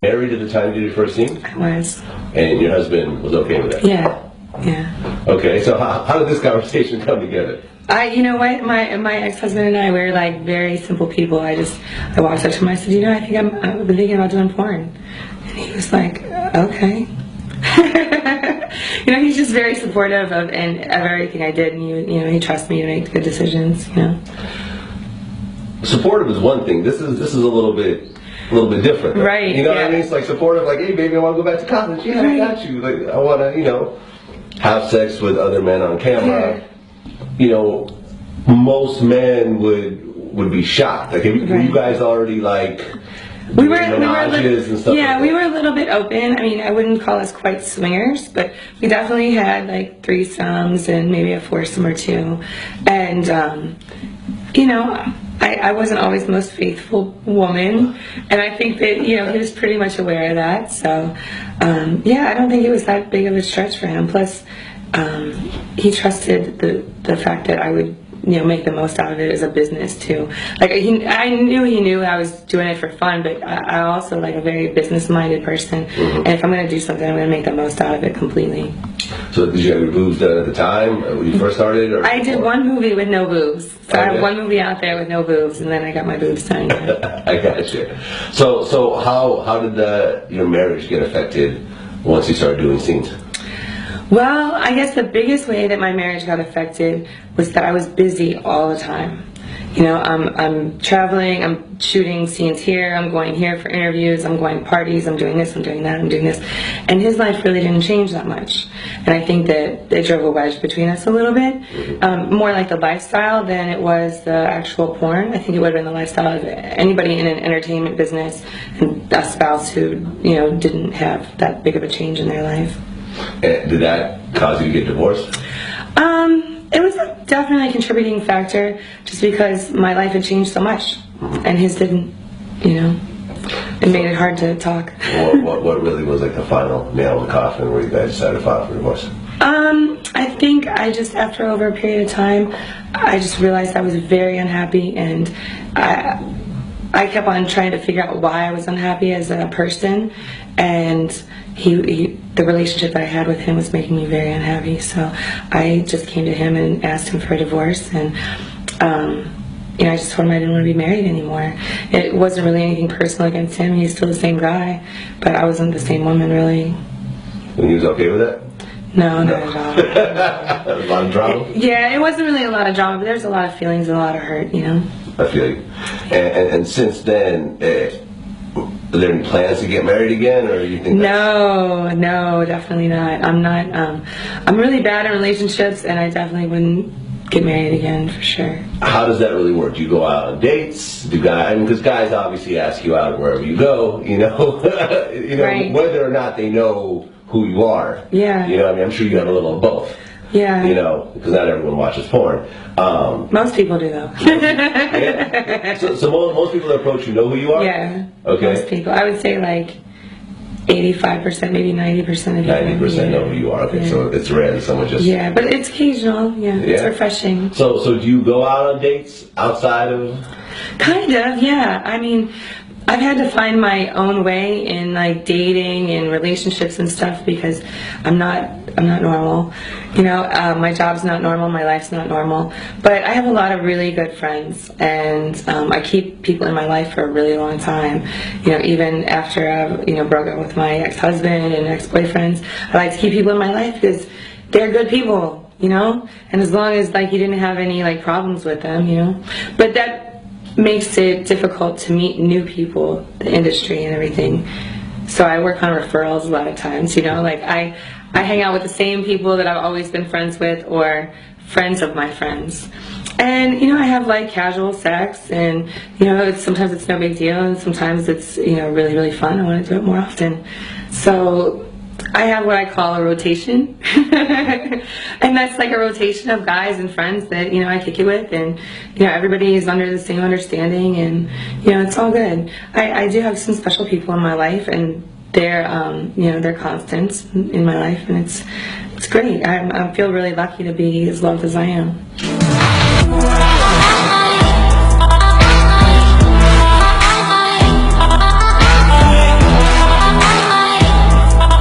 married at the time you did your first scene? I was. And your husband was okay with that? Yeah. Yeah. Okay, so how did this conversation come together? You know what, my ex-husband and I, we're like very simple people. I walked up to him, I said, I've been thinking about doing porn. And he was like, okay. He's just very supportive of everything I did, and he trusts me to make good decisions. Supportive is one thing. This is a little bit different, right? You know what I mean? It's like supportive, like, hey baby, I want to go back to college. Yeah, right. I got you. Like, I want to, have sex with other men on camera. Yeah. Most men would be shocked. Like, were you guys already like? We were and stuff yeah, like we were a little bit open. I mean, I wouldn't call us quite swingers, but we definitely had like threesomes and maybe a foursome or two. And I wasn't always the most faithful woman, and I think that he was pretty much aware of that. So I don't think it was that big of a stretch for him. Plus, he trusted the fact that I would make the most out of it as a business too. Like I knew he knew I was doing it for fun, but I also like a very business-minded person. Mm-hmm. And if I'm going to do something, I'm going to make the most out of it completely. So did you have your boobs done at the time when you first started? Or I did one movie with no boobs. So I have one movie out there with no boobs, and then I got my boobs done. I got you. So how did your marriage get affected once you started doing scenes? Well, I guess the biggest way that my marriage got affected was that I was busy all the time. I'm traveling, I'm shooting scenes here, I'm going here for interviews, I'm going to parties, I'm doing this, I'm doing that, I'm doing this. And his life really didn't change that much. And I think that it drove a wedge between us a little bit. More like the lifestyle than it was the actual porn. I think it would have been the lifestyle of anybody in an entertainment business and a spouse who, didn't have that big of a change in their life. And did that cause you to get divorced? It was definitely a contributing factor, just because my life had changed so much, and his didn't. It made it hard to talk. What really was like the final nail in the coffin where you guys decided to file for divorce? I think after over a period of time, I just realized I was very unhappy, and I kept on trying to figure out why I was unhappy as a person, and the relationship that I had with him was making me very unhappy. So I just came to him and asked him for a divorce, and I just told him I didn't want to be married anymore. It wasn't really anything personal against him. He's still the same guy, but I wasn't the same woman, really. And he was okay with that? No, not at all. A lot of drama? Yeah, it wasn't really a lot of drama, but there's a lot of feelings and a lot of hurt, I feel you. And since then, are there any plans to get married again, or you think No, definitely not. I'm not. I'm really bad in relationships, and I definitely wouldn't get married again for sure. How does that really work? Do you go out on dates? Because guys obviously ask you out wherever you go. Right. Whether or not they know who you are. Yeah. I'm sure you have a little of both. Yeah. Because not everyone watches porn. Most people do, though. Yeah. So most people that approach you know who you are? Yeah. Okay. Most people. I would say like 85%, maybe 90% of people. 90% know who you are. Okay, so it's rare that someone just... Yeah, but it's occasional. Yeah, it's refreshing. So do you go out on dates outside of... Kind of, yeah. I mean, I've had to find my own way in like dating and relationships and stuff, because I'm not normal. My job's not normal, my life's not normal. But I have a lot of really good friends, and I keep people in my life for a really long time. Even after I've broke up with my ex-husband and ex-boyfriends, I like to keep people in my life because they're good people. And as long as you didn't have any problems with them, But that makes it difficult to meet new people, the industry and everything. So I work on referrals a lot of times, I hang out with the same people that I've always been friends with, or friends of my friends. And, I have casual sex, and, sometimes it's no big deal, and sometimes it's, really, really fun. I want to do it more often. So I have what I call a rotation. And that's like a rotation of guys and friends that, I kick it with, and, everybody is under the same understanding, and, it's all good. I do have some special people in my life, and they're constants in my life, and it's great. I feel really lucky to be as loved as I am.